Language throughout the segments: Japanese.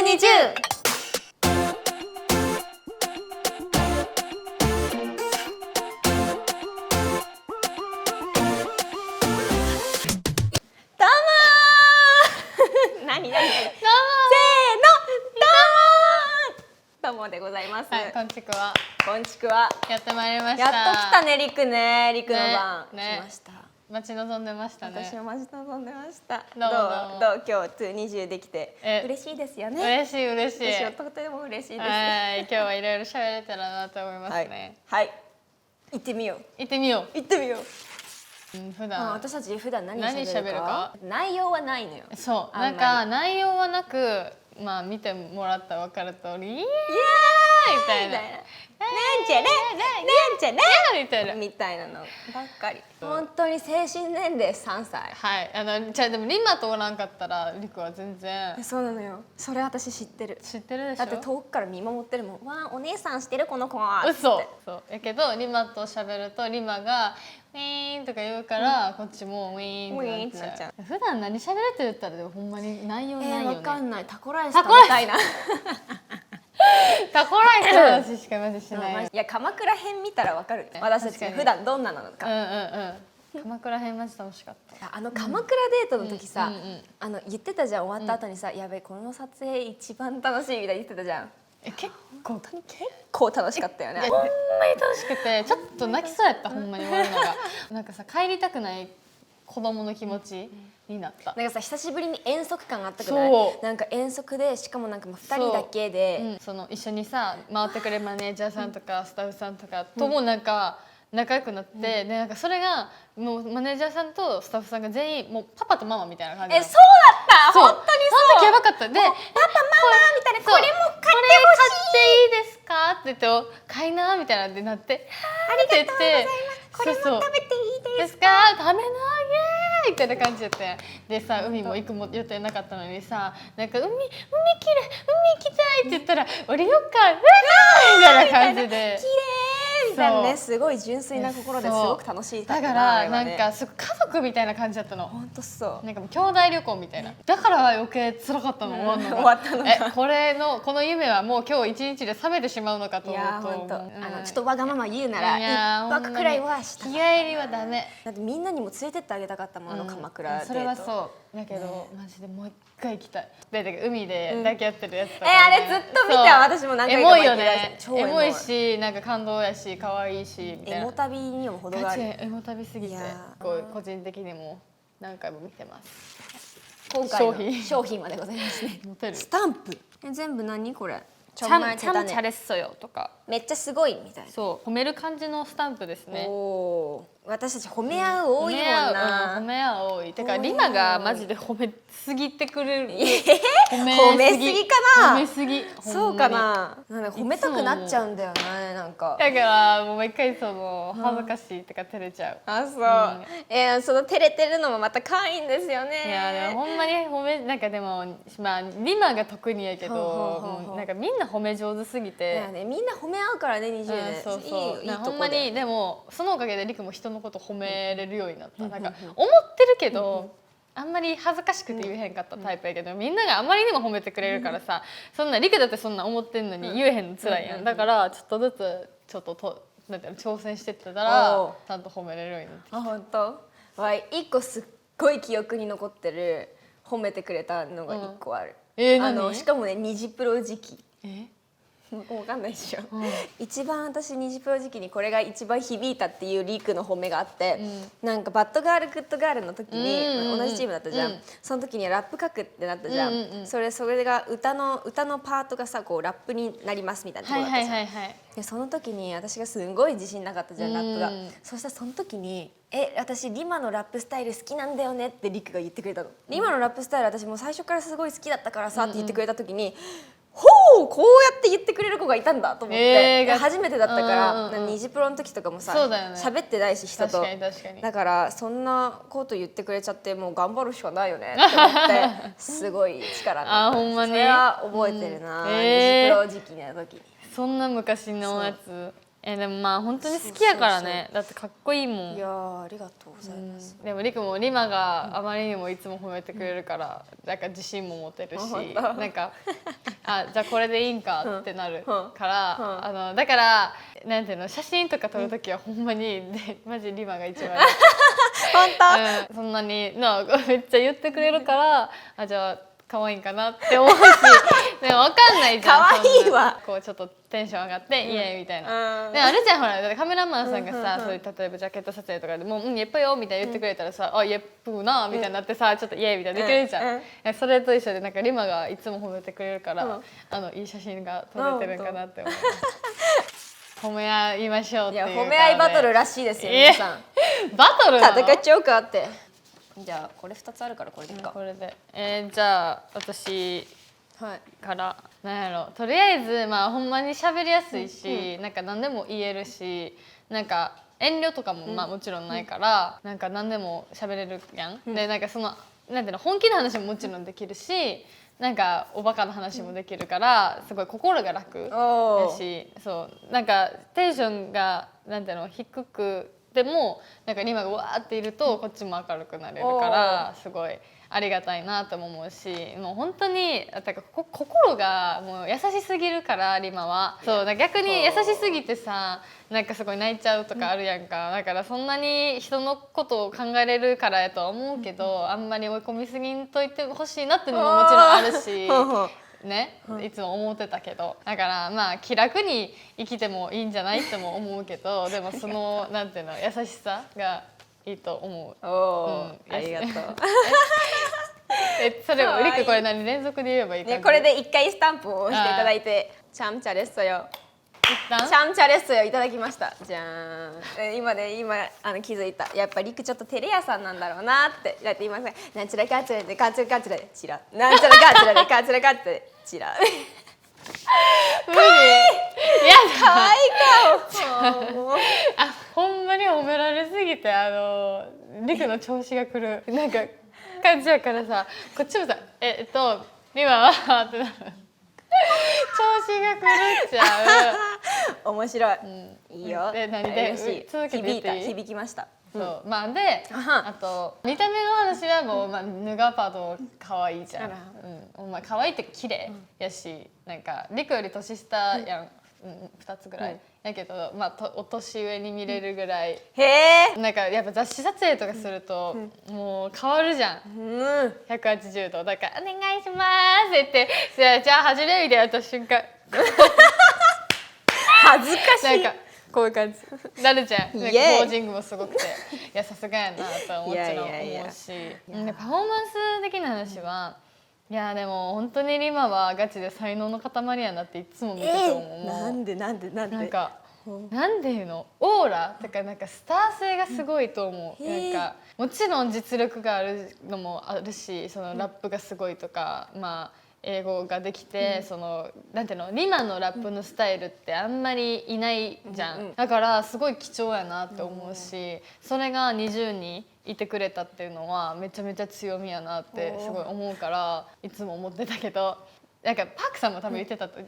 20。何せーの、どうもでございます。はい、こんちくわ。こんちくわ。やってまいりました。やっと来たね、りくね。りくの番、ね来ました。待ち望んでましたね。私も待ち望んでました。どう今日20できて嬉しいですよね。嬉しい嬉しい。私はとても嬉しいです。はい、今日はいろいろ喋れたらなと思いますね。はい。行ってみよう。行ってみよう。行ってみよう。普段私たち普段何喋るか。内容はないのよ。そう、なんか内容はなく、まあ見てもらったら分かる通り、イエーイみたいな。なんちゃらなんちゃらみたいなのばっかり。本当に精神年齢3歳。はい、じゃあでもリマとおらんかったらりくは全然。そうなのよ。それ私知ってる。知ってるでしょ。だって遠くから見守ってるもん。わあ、お姉さん知ってるこの子は。嘘。そうやけどリマと喋るとリマがウィーンとか言うから、こっちもウィーンってなっちゃう。普段何喋るって言ったらでもほんまに内容ないよね。わかんない。タコライス食べたいな。タコライスの話しかマジしない。いや、鎌倉編見たらわかる。私たちが普段どんななのか。鎌倉編マジ楽しかった。鎌倉デートの時さ、言ってたじゃん、終わった後にさ、やべえこの撮影一番楽しいみたいに言ってたじゃん。結構楽しかったよね。ほんまに楽しくてちょっと泣きそうやった。ほんまに終わるのがなんかさ、帰りたくない子供の気持ちになった。なんかさ、久しぶりに遠足感あったくない？なんか遠足で、しかもなんか2人だけで、その一緒にさ回ってくれるマネージャーさんとかスタッフさんとかともなんか仲良くなって、でなんかそれがもうマネージャーさんとスタッフさんが全員もうパパとママみたいな感じ。そうだった。本当にその時やばかった。で、パパママみたいな、これも買ってほしい。これ買っていいですかって言って買いなみたいなんでなって、ありがとうございます。これも食べていいですか？食べなイエーイみたいな感じやって。でさ、海も行くも予定なかったのにさ、なんか海きれい、海行きたいって言ったら降りよっかみたいな感じで。綺麗みたいなね、すごい純粋な心ですごく楽しい。だからなんかすごい家族みたいな感じだったの。本当そう。なんか兄弟旅行みたいな。だから余計辛かったの。終わったのが。この夢はもう今日一日で覚めてしまうのかと思うと。いや本当。ちょっとわがまま言うなら一泊くらいはした。日帰りはダメ。だってみんなにも連れてってあげたかったもん、鎌倉デート。それはそう。だけどマジでもう一回行きたい。で海で抱き合ってるやつとか。あれずっと見た。私も何回かエモいよね。エモいし、なんか感動やし、可愛いし。エモ旅にも程がある。エモ旅すぎて、個人的にも何回も見てます。今回の商品までございますね。スタンプ。全部何これ？チャンチャレッソよとか。めっちゃすごいみたいな。そう、褒める感じのスタンプですね。私たち褒め合う多いもんな。褒め合う多い。てかリナがマジで褒めすぎてくれる。褒めすぎかな。褒めすぎ。そうかな。なんか褒めたくなっちゃうんだよね、なんか。だからもう一回その恥ずかしいとか照れちゃう。あ、そう。その照れてるのもまた可愛いんですよね。いやでもほんまになんかでもまあリナが特にやけど、なんかみんな褒め上手すぎて。いやね、みんな褒め合うからね、20年。そうそう。ほんまにでもそのおかげでリクも人のこと褒めれるようになった。なんか思ってるけどあんまり恥ずかしくて言えへんかったタイプやけど、みんながあまりにも褒めてくれるからさ、そんなリクだってそんな思ってんのに言えへんの辛いやん。だからちょっとずつなんていうの挑戦してってたらちゃんと褒めれるようになってきた。あ、本当？わい、一個すっごい記憶に残ってる褒めてくれたのが一個ある。しかもね、ニジプロ時期。わかんないでしょ。一番私ニジプロ時期にこれが一番響いたっていうリークの褒めがあって、なんかバッドガールグッドガールの時に同じチームだったじゃん。その時にラップ書くってなったじゃん。それが歌のパートがさ、こうラップになりますみたいなところだったじゃん。でその時に私がすごい自信なかったじゃん、ラップが。そしたらその時に私リマのラップスタイル好きなんだよねってリクが言ってくれたの。リマのラップスタイル私もう最初からすごい好きだったからさって言ってくれた時に、ほう、こうやって言ってくれる子がいたんだと思って、初めてだったから、ニジプロの時とかもさ、喋ってないし人と。だからそんなこと言ってくれちゃってもう頑張るしかないよねって思ってすごい力になった。それは覚えてるな、ニジプロ時期の時に。そんな昔のやつ。でもまあ本当に好きやからね。だってかっこいいもん。いやーありがとうございます、でもリクもリマがあまりにもいつも褒めてくれるからなんか自信も持てるし、なんかあじゃあこれでいいんかってなるから、だからなんていうの、写真とか撮るときはほんまにマジリマが一番本当、そんなにめっちゃ言ってくれるからあじゃあ可愛いんかなって思うしでも分かんないじゃん。可愛いわ。こうちょっとテンション上がってイエーイみたいな、であるじゃんほら、だってカメラマンさんがさ、そういう例えばジャケット撮影とかでもう「イエップよ」みたいな言ってくれたらさ「あイエップな」みたいになってさちょっとイエーイみたいなできるじゃん。それと一緒でなんかリマがいつも褒めてくれるからいい写真が撮れてるんかなって思う。褒め合いましょうっていうか、いや褒め合いバトルらしいですよ皆さん。バトルなの？戦っちゃおうかって。じゃあこれ2つあるからこれでいいか。これでじゃあ私はいからなんやろ、とりあえずまあほんまに喋りやすいし、なんか何でも言えるし、なんか遠慮とかもまあもちろんないから、なんか何でも喋れるやん。でなんかそのなんていうの、本気の話ももちろんできるし、なんかおバカな話もできるからすごい心が楽やし、そうなんかテンションがなんていうの低くでもなんかリマがわーっているとこっちも明るくなれるからすごいありがたいなとも思うし、もう本当にだから心がもう優しすぎるからリマは。そうだ逆に優しすぎてさなんかすごい泣いちゃうとかあるやんか。だからそんなに人のことを考えれるからやとは思うけど、あんまり追い込みすぎんといてほしいなっていうのももちろんあるしね、いつも思ってたけど、だからまあ気楽に生きてもいいんじゃないっても思うけど、でもそのなんていうの優しさがいいと思う。ありがとう。それをリクこれ何連続で言えばいいか、ね、これで1回スタンプを押していただいて「チャンチャレッソよ」一旦チャンチャレッソよいただきました。じゃーん。今気づいた。やっぱリクちょっと照れ屋さんなんだろうなって。だって今さなんちゃらかつらでかつらかつらでチラなんちゃらかつらでかつらかつらでチラ無理。いやかわいい顔。あほんまに褒められすぎてリクの調子がくるなんか感じやからさ、こっちもさリマはってなる。調子が狂っちゃう。面白い。いいよ。で何で嬉しい。続けて言っていい？響きました。そうまあであと見た目の話はもうまあヌガパド可愛いじゃん。お前可愛いって綺麗やし、なんかリクより年下やん。2つぐらいやけど、まあお年上に見れるぐらい。へえ。なんかやっぱ雑誌撮影とかするともう変わるじゃん。180度だから「お願いします」って言って「じゃあ始め」みたいなった瞬間恥ずかしい。なんかこういう感じなるじゃん。なんかポージングもすごくていやさすがやなとはもちろん思うし、でパフォーマンス的な話はいやでも本当にリマはガチで才能の塊やなっていつも見てて思う。なんでなんかなんていうのオーラとかなんかスター性がすごいと思う。なんかもちろん実力があるのもあるし、そのラップがすごいとかまあ英語ができて、そのなんていうのリマのラップのスタイルってあんまりいないじゃん。だからすごい貴重やなって思うし、それが20人いてくれたっていうのはめちゃめちゃ強みやなってすごい思うからいつも思ってたけど。なんかパークさんも多分言ってたと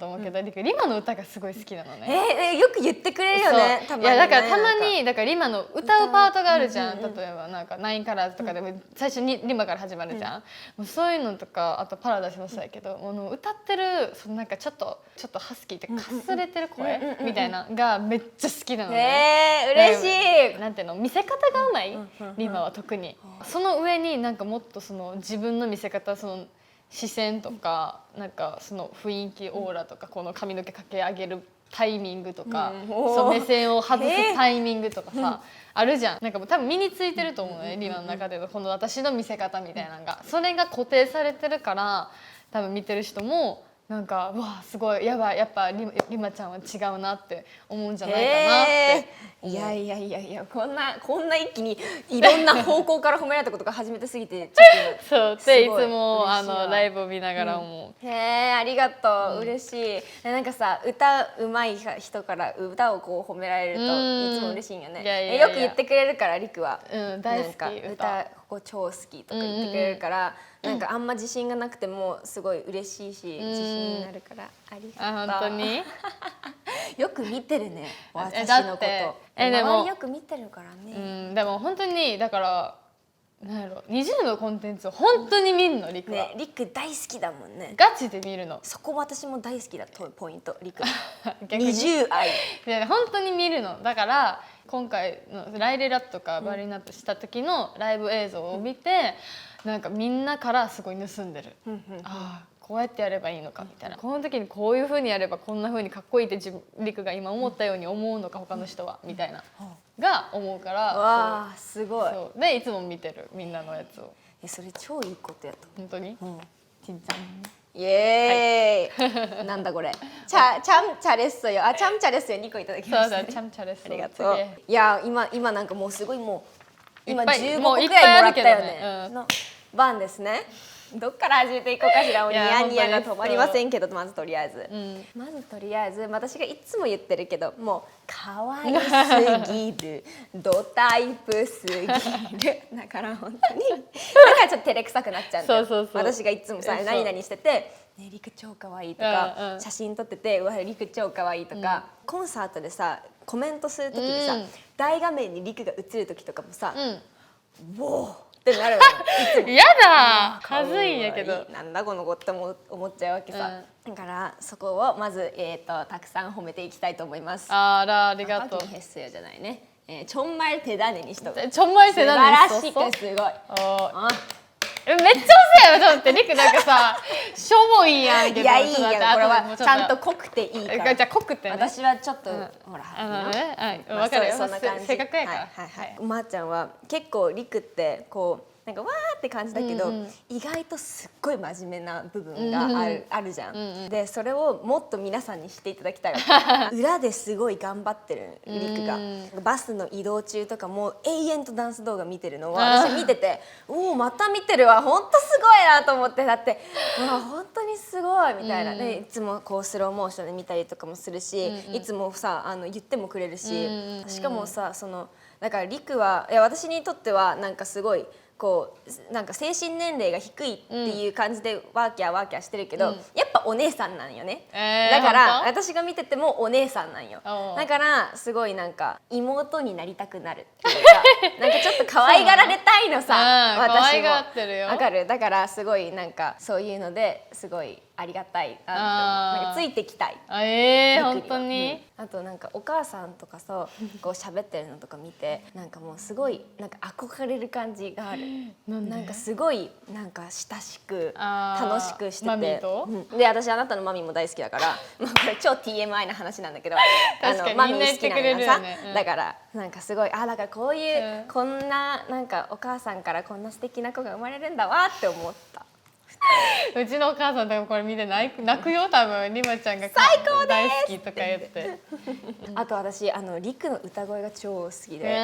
思うけど、リマの歌がすごい好きなのね。よく言ってくれるよね。いやだからたまにだからリマの歌うパートがあるじゃん。例えばなんかナインカラーズとかでも最初にリマから始まるじゃん。もうそういうのとかあとパラダイスもそうやけど、歌ってるそのなんかちょっとハスキーってかすれてる声みたいながめっちゃ好きなのね。嬉しい。なんていうの見せ方がうまいリマは特に。その上になんかもっとその自分の見せ方その視線とかなんかその雰囲気オーラとかこの髪の毛かけ上げるタイミングとか、そう目線を外すタイミングとかさ、あるじゃん。なんかもう多分身についてると思うね、リマの中でのこの私の見せ方みたいなのがそれが固定されてるから多分見てる人もなんかうわすごいやばいやっぱリマちゃんは違うなって思うんじゃないかなって。いやこんな一気にいろんな方向から褒められたことが初めてすぎてそうっていつもライブを見ながら思う。へえありがとう、嬉しい。なんかさ歌うまい人から歌をこう褒められるといつも嬉しいんよね。よく言ってくれるからリクは大好き歌ここ超好きとか言ってくれるからなんかあんま自信がなくてもすごい嬉しいし自信になるからありがとう。本当によく見てるね私のこと。でも周りよく見てるからね。でも本当にだからなんやろ20のコンテンツを本当に見るのリクは、ね、リク大好きだもんね。ガチで見るの。そこ私も大好きだとポイントリク。逆に20愛。本当に見るのだから今回のライレラとかバリナットした時のライブ映像を見て、なんかみんなからすごい盗んでる。ああこうやってやればいいのかみたいな、この時にこういう風にやればこんな風にかっこいいってリクが今思ったように思うのか他の人はみたいなが思うから、わあすごい。そうでいつも見てるみんなのやつを。それ超いいことやと。本当に、ちんちゃんイエーイ、なんだこれチャムチャレッソよ。チャムチャレッソよ2個いただきました、そうだチャムチャレスありがとう。いや今なんかもうすごいもう今いっぱい15もう個くらいもらったよいっぱいあるけねどね。の番ですね。どっから始めていこうかしら。もうニヤニヤが止まりませんけど、まずとりあえず、私がいつも言ってるけど、もう可愛すぎるドタイプすぎるだから本当にだからちょっと照れくさくなっちゃうんだよ。そう私がいつもさ何々してて「ねリク超可愛いとか、写真撮ってて「うわリク超可愛いとか、コンサートでさコメントする時にさ、大画面にリクが映る時とかもさ「ウォー!」ってなるのよ。いつもやだはずいんやけど、なんだこの子って思っちゃうわけさ、だからそこをまず、たくさん褒めていきたいと思います。ありがとう。ヘッセヨじゃないね、ちょんまい手種にしとく。ちょんまい手種素晴らしくすごい。めっちゃ遅いよ。ちょっと待ってリクなんかさしょぼいやんけど。いやいいよ、これ後ではちゃんと濃くていいから。じゃあ濃くてね。私はちょっと、ほら分かるよ。そんな感じ。性格やから。まーちゃんは結構リクってこうなんかわーって感じだけど、意外とすっごい真面目な部分があるじゃん。でそれをもっと皆さんに知っていただきたいわけ。裏ですごい頑張ってるリクが、バスの移動中とかも永遠とダンス動画見てるのを私見てて、おおまた見てるわ、ほんとすごいなと思って。だってわ本当にすごいみたいな、でいつもこうスローモーションで見たりとかもするし、いつもさ言ってもくれるし、しかもさだからリクはいや私にとってはなんかすごいこうなんか精神年齢が低いっていう感じでワーキャーしてるけど、やっぱお姉さんなんよね、だから私が見ててもお姉さんなんよ。だからすごいなんか妹になりたくなるっていうかなんかちょっと可愛がられたいのさ私も。可愛がってるよ。わかる。だからすごいなんかそういうのですごいありがたいなって思う。なんかついてきたい。本当に、あとなんかお母さんとかさこう喋ってるのとか見てなんかもうすごいなんか憧れる感じがある。なんかすごいなんか親しく楽しくしてて、マミーと、で私あなたのマミーも大好きだからまあこれ超 TMI な話なんだけど確かにマミー好きなのがさ、だかからなんかすごいだからこういう、こんななんかお母さんからこんな素敵な子が生まれるんだわって思った。うちのお母さん多分これ見て泣くよ多分。リマちゃんが最高です大好きとか言ってあと私リクの歌声が超好きで、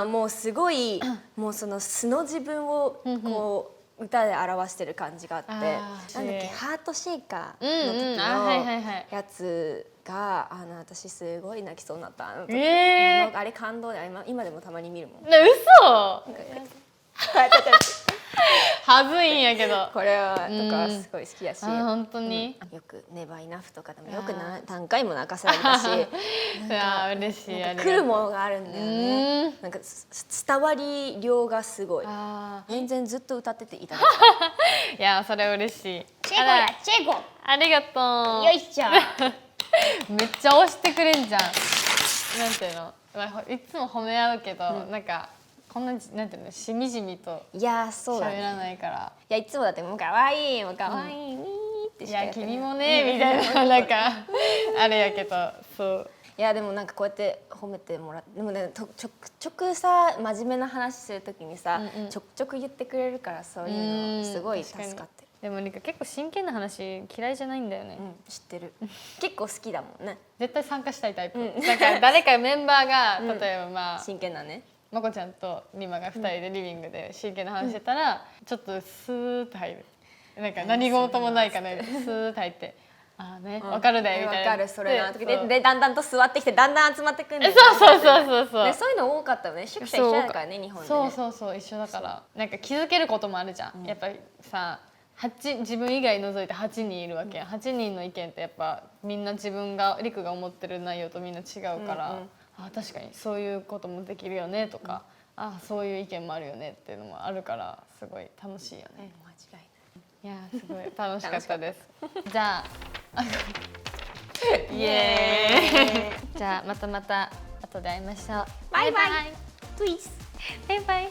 もうすごいもうその素の自分をこう歌で表してる感じがあって、なんだっけハートシェイカーの時のやつが私すごい泣きそうになった。あれ感動で今でもたまに見るもん。嘘はずいんやけどこれはとかすごい好きやし、本当によく「ネバーイナフ」とかでもよく何回も泣かせられたし嬉しい。来るものがあるんだよね。なんか伝わり量がすごい。全然ずっと歌ってていただきたい。いやそれ嬉しい。チェコやチェコ。ありがとう。よいしょ。めっちゃ押してくれんじゃん。なんていうの、いつも褒め合うけど、なんかこんななんていうのしみじみとそうだね。喋らないから。いやいつもだってもう可愛いもう可愛いってしかやってない。いや君もねみたいななんかあれやけどそう。いやでもなんかこうやって褒めてもらって、でもねちょくさ真面目な話するときにさちょく言ってくれるから、そういうのすごい助かってる。でもリカ結構真剣な話嫌いじゃないんだよね。知ってる。結構好きだもんね。絶対参加したいタイプ。だから誰かメンバーが例えばまあ真剣なね。まこちゃんとリマが2人でリビングで真剣な話してたら、ちょっとスーッと入る。なんか何事もないかのようにスーッと入って。あね、分かるでみたいな。分かるそれな。でだんだんと座ってきてだんだん集まってくるんだよ。そうそういうの多かったよね。宿舎一緒だからね日本でね。そう一緒だからなんか気づけることもあるじゃん。やっぱりさ自分以外除いて8人いるわけやん。8人の意見ってやっぱみんなりくが思ってる内容とみんな違うから、あ確かにそういうこともできるよねとか、あそういう意見もあるよねっていうのもあるからすごい楽しいよね。間違いない。いやすごい楽しかったです。じゃあイエーイ。じゃあまた後で会いましょう。バイバイ。トゥイス。バイバイ。